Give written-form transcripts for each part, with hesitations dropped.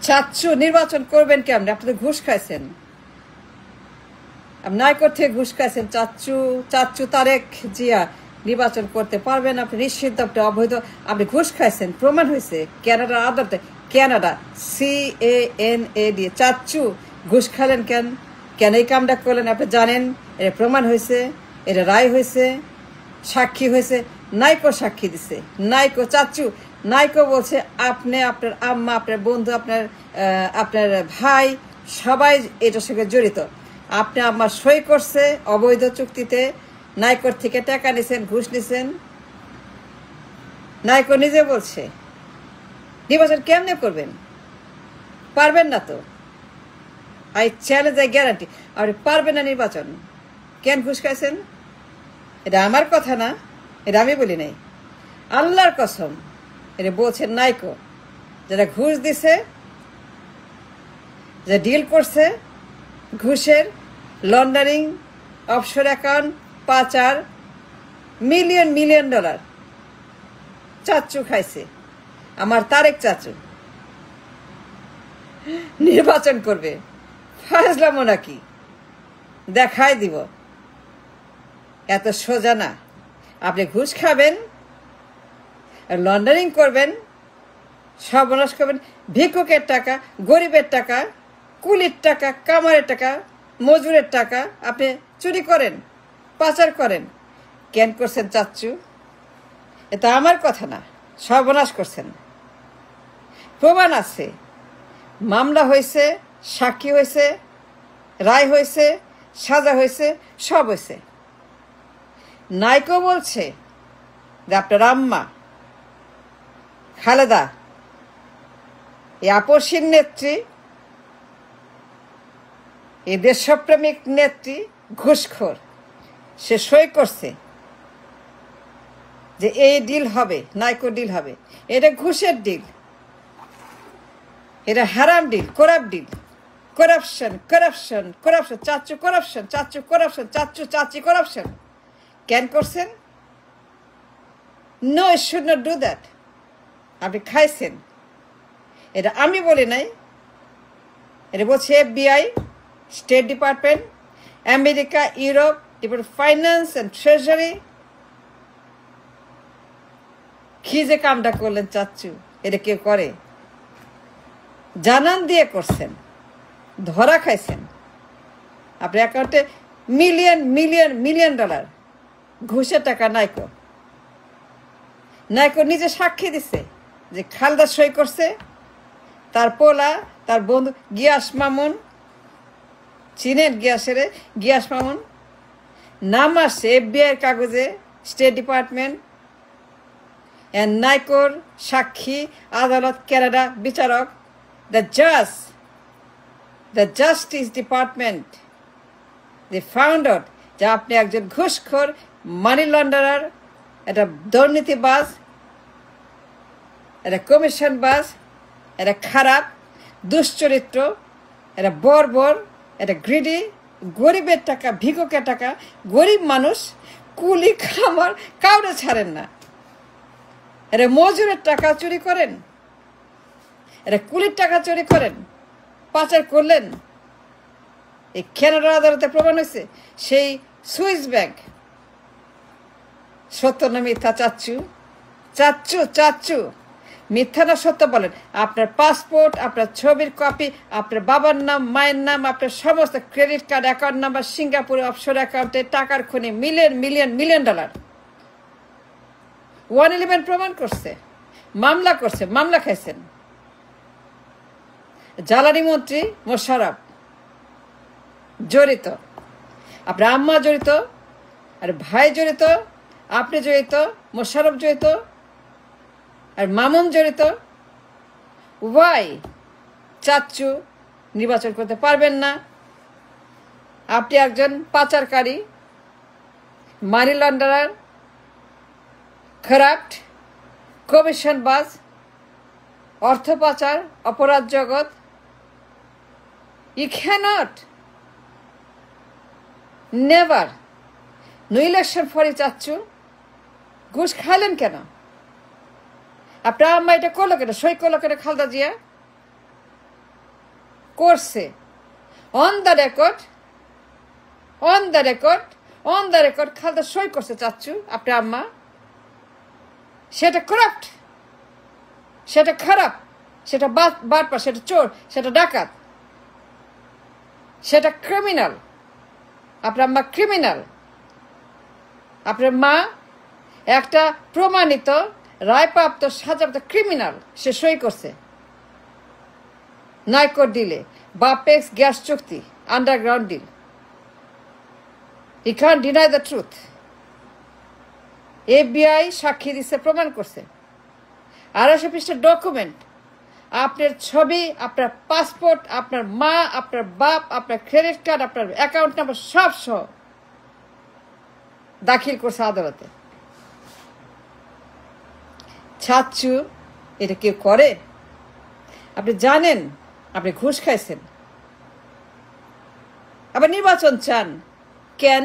চাচ্চু নির্বাচন করবেন কেমন? আপনি তো ঘুষ খাইছেন, নাইকোর থেকে ঘুষ খাইছেন। চাচ্চু তারেক জিয়া নির্বাচন করতে পারবেন আপনি নিশ্চিত? আপনি অবৈধ, আপনি ঘুষ খাইছেন, প্রমাণ হয়েছে ক্যানাডার আদালতে। ক্যানাডা CANAD চাচ্চু ঘুষ খাইলেন কেন এই কামটা করলেন আপনি জানেন? এটা প্রমাণ হয়েছে, এটা রায় হয়েছে, সাক্ষী হয়েছে। নাইকো সাক্ষী দিছে, নাইকো চাচ্চু নাইকো বলছে আপনি, আপনার আম্মা, আপনার বন্ধু, আপনার ভাই সবাই এটার সঙ্গে জড়িত। আপনি আমার সই করছে অবৈধ চুক্তিতে, নাইকোর থেকে টাকা নিছেন, ঘুষ নিছেন। নাইকো নিজে বলছে নির্বাচন কেমনে করবেন? পারবেন না তো। আই চ্যালেঞ্জ, আই গ্যারান্টি আপনি পারবেন না নির্বাচন। কেন ঘুষ খাইছেন? এটা আমার কথা না, এটা আমি বলি নাই, আল্লাহর কসম এটা বলছেন নাইকো। যারা ঘুষ দিছে, যে ডিল করছে ঘুষের, লন্ডারিং, অফশোর অ্যাকাউন্ট, পাচার, মিলিয়ন ডলার চাচ্চু খাইছে। আমার তারেক চাচু নির্বাচন করবে, ফাজলামো নাকি? দেখাই দিব। এত সোজা না। আপনি ঘুষ খাবেন, লন্ডারিং করবেন, সর্বনাশ করবেন, ভিক্ষুকের টাকা, গরিবের টাকা, কুলির টাকা, কামারের টাকা, মজুরের টাকা আপনি চুরি করেন, পাচার করেন। কেন করছেন চাচ্চু? এটা আমার কথা না, সর্বনাশ করছেন। প্রমাণ আছে, মামলা হয়েছে, সাক্ষী হয়েছে, রায় হয়েছে, সাজা হয়েছে, সব হয়েছে। নাইকো বলছে যে আপনার আম্মা খালেদা, এই আপসীর নেত্রী, এই দেশপ্রেমিক নেত্রী ঘুষখোর, সে সই করছে যে এই ডিল হবে, নাইকো ডিল হবে। এটা ঘুষের ডিল, এটা হারাম ডিল, করাপ ডিল, করাপশন। চাচ্চু চাচ্চি করাপশন। কেন করছেন? No, it should not do that. আপনি খাইছেন, এটা আমি বলি নাই, এটা বলছে FBI, state department, America, Europe, department finance and treasury. কি যে কামটা করলেন চাচ্চু, এটা কেউ করে? জানান দিয়ে করছেন, ধরা খাইছেন। আপনার অ্যাকাউন্টে মিলিয়ন ডলার ঘুষের টাকা। নাইকো নিজে সাক্ষী দিছে যে খালেদা সই করছে, তার পোলা, তার বন্ধু গিয়াস মামুন, চিনেন গিয়াস মামুন, নাম আসছে FBI কাগজে, স্টেট ডিপার্টমেন্ট। নাইকোর সাক্ষী, আদালত, কানাডা, বিচারক, the justice department, they found out যে আপনি একজন ঘুষখোর, মানি লন্ডারার, একটা দুর্নীতিবাজ, একটা কমিশনবাজ, একটা খারাপ, দুশ্চরিত্র, একটা বর্বর, একটা গ্রিডি, গরিবের টাকা, ভিক্ষুকের টাকা, গরিব মানুষ, কুলি খামার কাউরে ছাড়েন না। এটা মজুরের টাকা চুরি করেন, এটা কুলির টাকা চুরি করেন, পাচার করলেন। এই কানাডার আদালতে প্রমাণ হয়েছে। সেই সুইস ব্যাংক সত্য না মিথ্যা? চাচ্চু মিথ্যা না সত্য বলেন। আপনার পাসপোর্ট, আপনার ছবির কপি, আপনার বাবার নাম, মায়ের নাম, আপনার সমস্ত ক্রেডিট কার্ড, অ্যাকাউন্ট নাম্বার, সিঙ্গাপুরে অফশোর অ্যাকাউন্টে টাকার খনি, মিলিয়ন ডলার। 111 প্রমাণ করছে, মামলা খাইছেন। জ্বালানি মন্ত্রী মোশাররফ জড়িত, আপনার আম্মা জড়িত, আর ভাই জড়িত, আপনি জড়িত, মোশাররফ জড়িত, আর মামুন জড়িত। ওয়াই চাচ্চু নির্বাচন করতে পারবেন না? আপনি একজন পাচারকারী, মানি লন্ডারার, করাপ্ট, কমিশনবাজ, অর্থ পাচার, অপরাধ জগৎ। You can't, never, no election for ই চাচ্চু। ঘুষ খাইলেন কেন? আপনার আম্মা এটা করলো কেন, সই করলো কেন খালেদা জিয়া? করছে, অন দ্য রেকর্ড খালেদা সই করছে চাচ্চু, আপনার আম্মা। সেটা করাপ্ট, সেটা খারাপ, সেটা বাটপার, সেটা চোর, সেটা ডাকাত, সেটা ক্রিমিনাল। আপনার আম্মা ক্রিমিনাল। আপনার মা একটা প্রমাণিত রায়প্রাপ্ত সাজাপ্রাপ্ত ক্রিমিনাল, সে সই করছে নাইকো ডিলে, বাপেক্স গ্যাস চুক্তি, underground deal. He can deny the truth. FBI সাক্ষী দিচ্ছে, প্রমাণ করছে। 250 পৃষ্ঠার ডকুমেন্ট, আপনার ছবি, আপনার পাসপোর্ট, আপনার মা, আপনার বাপ, আপনার ক্রেডিট কার্ড, আপনার অ্যাকাউন্ট নাম্বার সব সহ দাখিল করছে আদালতে। চাচ্চু, এটা কেউ করে? আপনি জানেন আপনি ঘুষ খাইছেন, আবার নির্বাচন চান। কেন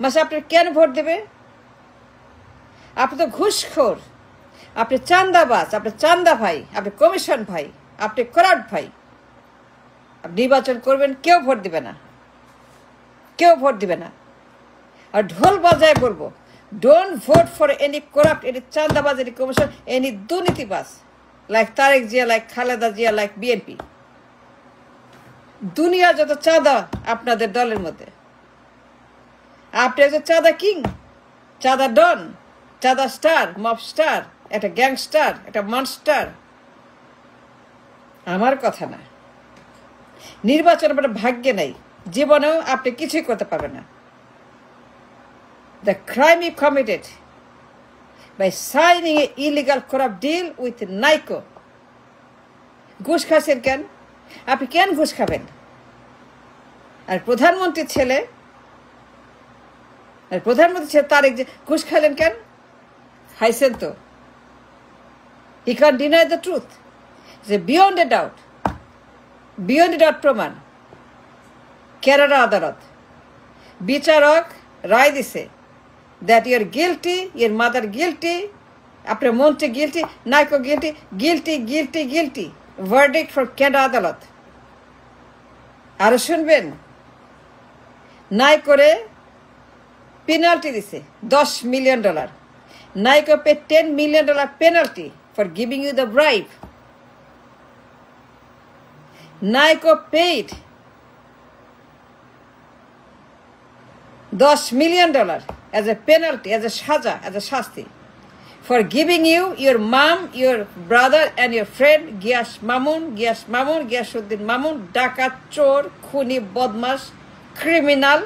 মাসে আপনার কেন ভোট দেবে? আপনি তো ঘুষখোর, আপনি চান্দাবাজ, আপনি চান্দা ভাই, আপনি কমিশন ভাই, আপনি করাপ্ট ভাই। আপনি নির্বাচন করবেন, কেউ ভোট দিবে না, কেউ ভোট দিবে না। আর ঢোল বাজায় বলবো, don't vote for any corrupt, any চান্দাবাজ, এনি কমিশন, এনি দুর্নীতিবাজ, like Tarique Zia, like Khaleda Zia, like BNP. দুনিয়া যত চাঁদা আপনাদের দলের মধ্যে, আপনি একজন চাঁদা কিং, চাঁদা ডন, চাঁদা স্টার, মব স্টার, একটা গ্যাংস্টার, একটা মনস্টার। আমার কথা না। নির্বাচন আপনার ভাগ্যে নাই, জীবনেও আপনি কিছুই করতে পারবেন না। The crime you committed by signing an illegal corrupt deal with NICO. ঘুষ খাচ্ছেন কেন? আপনি কেন ঘুষ খাবেন? আর প্রধানমন্ত্রীর ছেলে তারেক যে ঘুষ খাইলেন কেন? খাইছেন তো। He can't deny the truth. It's beyond a doubt. Beyond a doubt প্রমাণ। কেরালা আদালত বিচারক রায় দিছে that you are guilty, your mother guilty, আপনার মন্ত্রী guilty, Niko guilty, verdict for Kerala আদালত। আরো শুনবেন, নাইকোরে পেনাল্টি দিছে $10 million। Niko pay $10 million penalty for giving you the bribe. Naiko paid $10 million as a penalty, as a saja, as a shasti, for giving you your mom, your brother, and your friend Giyasuddin Mamun, ডাকাত, চোর, খুনি, বদমাস, criminal,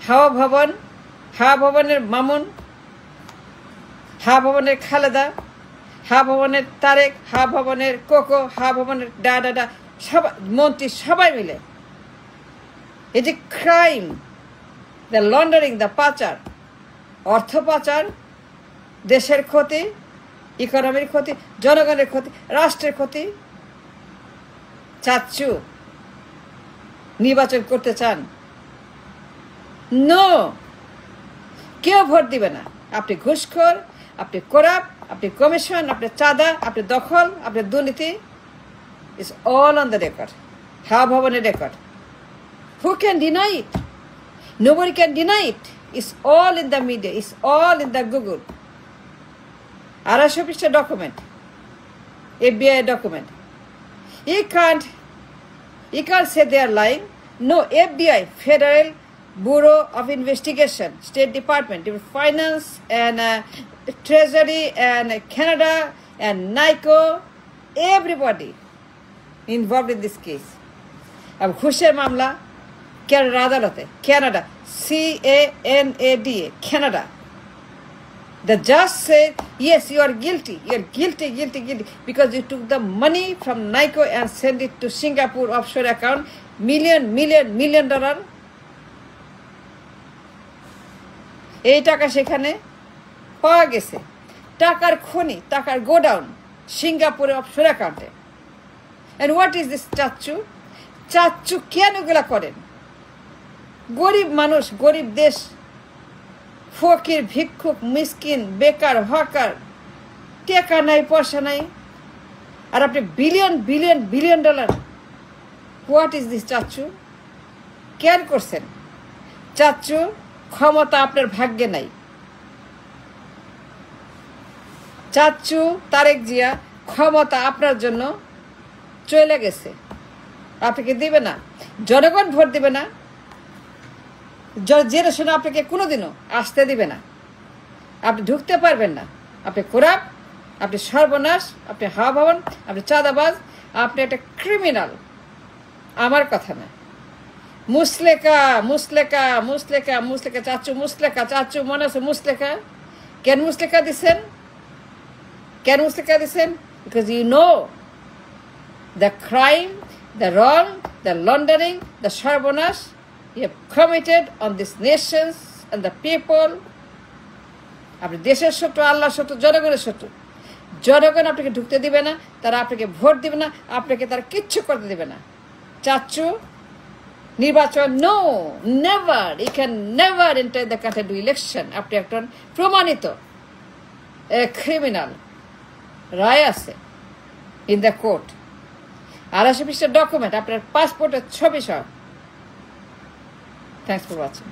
হাওয়া ভবনের মামুন, হাওয়া ভবনের খালেদা, হাওয়া ভবনের তারেক, হাওয়া ভবনের কোকো, হাওয়া ভবনের ডাডা, সবাই মন্ত্রী, সবাই মিলে এই যে ক্রাইম, দ্য লন্ডারিং, দ্য পাচার, অর্থ পাচার, দেশের ক্ষতি, ইকোনমির ক্ষতি, জনগণের ক্ষতি, রাষ্ট্রের ক্ষতি। চাচ্চু নির্বাচন করতে চান? নো, কেউ ভোট দিবে না। আপনি ঘুষখোর, আপনি করাপ্ট, আপনি কমিশন, আপনি চাঁদা, আপনি দখল, আপনি দুর্নীতি। It's all on the record. হাওয়া ভবনের record. Who can deny it? Nobody can deny it. It's all in the media. It's all in the Google. 250 পৃষ্ঠা document, FBI document. You can't say they are lying. No, FBI, Federal Bureau of Investigation, State Department, Finance and Treasury and Canada and NICO, everybody involved in this case. अब ঘুষের মামলা কেরালা আদালতে, Canada, CANADA, Canada. The judge said, yes, you are guilty. You are guilty because you took the money from NICO and sent it to Singapore offshore account, million dollar. এই টাকা সেখানে পাওয়া গেছে। টাকার খনি, টাকার গোডাউন সিঙ্গাপুরে অফশোর অ্যাকাউন্টে। And what is this চাচ্চু কেন এগুলা করেন? গরিব মানুষ, গরিব দেশ, ফকির, ভিক্ষুক, মিসকিন, বেকার, হকার, টাকা নাই, পয়সা নাই, আর আপনি billion dollar what is this চাচ্চু? কেন করছেন? চাচ্চু, ক্ষমতা আপনার ভাগ্যে নাই। চাচ্চু তারেক জিয়া, ক্ষমতা আপনার জন্য চলে গেছে, আপনাকে দিবে না, জনগণ ভোট দিবে না, জেনারেশন আপনাকে কোনোদিনও আসতে দিবে না, আপনি ঢুকতে পারবেন না। আপনি কোরাপ, আপনি সর্বনাশ, আপনি হাওয়া ভবন, আপনি চাঁদাবাজ, আপনি একটা ক্রিমিনাল। আমার কথা না। মুসলেকা মুসলেকা মুসলেকা মুসলেকা চাচ্চু, মুসলেকা চাচ্চু, মনে আছে মুসলেকা? কেন মুসলেকা দিচ্ছেন? কেন মুসলেকা দিচ্ছেন? Because you know the crime, the wrong, the laundering, the সর্বনাশ you have committed on these nations and the people. আপনি দেশের শত্রু, আল্লাহর শত্রু, জনগণের শত্রু। জনগণ আপনাকে ঢুকতে দিবে না, তারা আপনাকে ভোট দিবে না, আপনাকে তারা কিচ্ছু করতে দিবে না। চাচ্চু, নির্বাচন no, never, you can never enter the country to election. আপনি একজন প্রমাণিত ক্রিমিনাল। রায় আছে ইন দ্য কোর্ট, 250 পৃষ্ঠার ডকুমেন্ট, আপনার পাসপোর্টের ছবি সব। Thanks for watching.